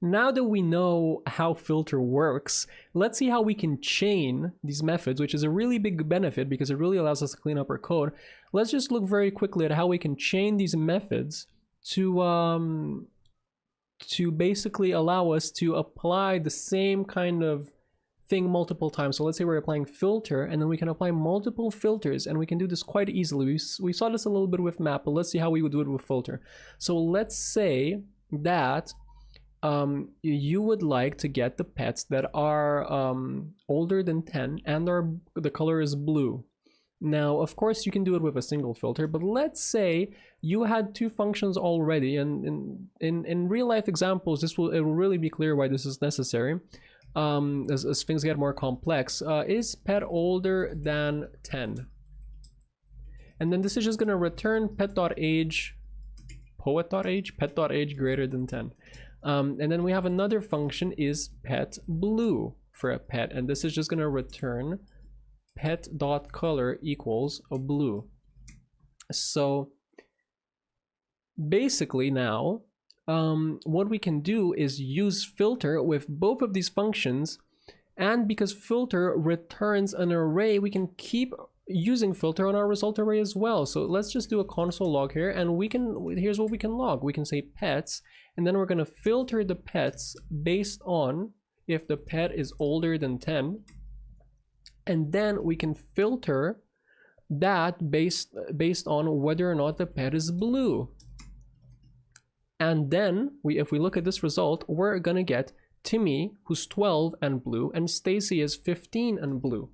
Now that we know how filter works, let's see how we can chain these methods, which is a really big benefit because it really allows us to clean up our code. Let's just look very quickly at how we can chain these methods to basically allow us to apply the same kind of thing multiple times. So let's say we're applying filter, and then we can apply multiple filters, and we can do this quite easily. We saw this a little bit with map, but let's see how we would do it with filter. So let's say that you would like to get the pets that are older than 10 and the color is blue. Now, of course, you can do it with a single filter, but let's say you had two functions already, and in real life examples, it will really be clear why this is necessary. As things get more complex, is pet older than 10? And then this is just going to return pet.age, poet.age, pet.age greater than 10. And then we have another function is pet blue for a pet, and this is just going to return pet.color equals a blue. So basically now what we can do is use filter with both of these functions, and because filter returns an array, we can keep using filter on our result array as well. So let's just do a console log here, and here's what we can log. We can say pets, and then we're going to filter the pets based on if the pet is older than 10, and then we can filter that based on whether or not the pet is blue. And then if we look at this result, we're gonna get Timmy, who's 12 and blue, and Stacy is 15 and blue.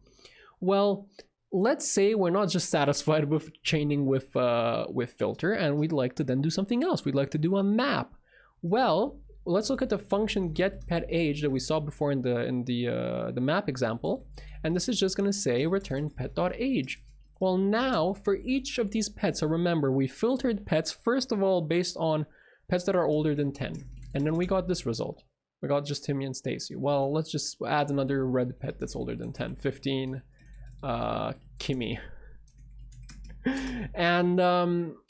Well, let's say we're not just satisfied with chaining with filter, and we'd like to then do something else. We'd like to do a map. Well, let's look at the function getPetAge that we saw before in the map example, and this is just going to say return pet.age. Well, now for each of these pets, so remember we filtered pets first of all based on pets that are older than 10, and then we got this result. We got just Timmy and Stacy. Well, let's just add another red pet that's older than 10, 15, Kimmy. And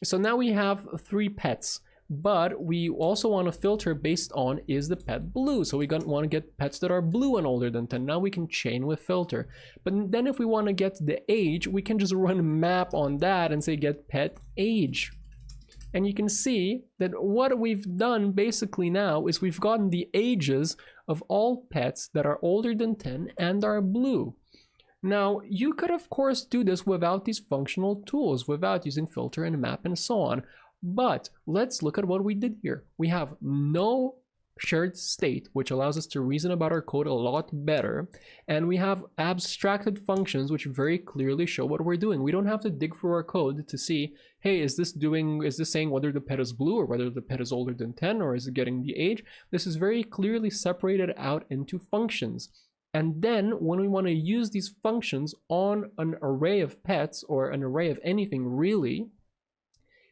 so now we have 3 pets. But we also want to filter based on is the pet blue. So we want to get pets that are blue and older than 10. Now we can chain with filter. But then if we want to get the age, we can just run map on that and say get pet age. And you can see that what we've done basically now is we've gotten the ages of all pets that are older than 10 and are blue. Now, you could of course do this without these functional tools, without using filter and map and so on. But let's look at what we did here. We have no shared state, which allows us to reason about our code a lot better. And we have abstracted functions, which very clearly show what we're doing. We don't have to dig through our code to see, hey, is this saying whether the pet is blue or whether the pet is older than 10, or is it getting the age? This is very clearly separated out into functions. And then when we want to use these functions on an array of pets or an array of anything really,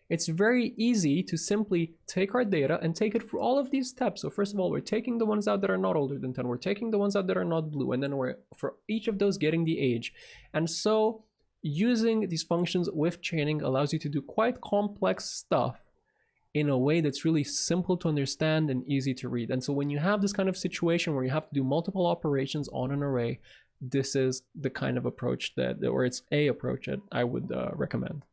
it's very easy to simply take our data and take it through all of these steps. So first of all, we're taking the ones out that are not older than 10. We're taking the ones out that are not blue. And then we're, for each of those, getting the age. And so using these functions with chaining allows you to do quite complex stuff in a way that's really simple to understand and easy to read. And so when you have this kind of situation where you have to do multiple operations on an array, this is the kind of approach or it's a approach that I would recommend.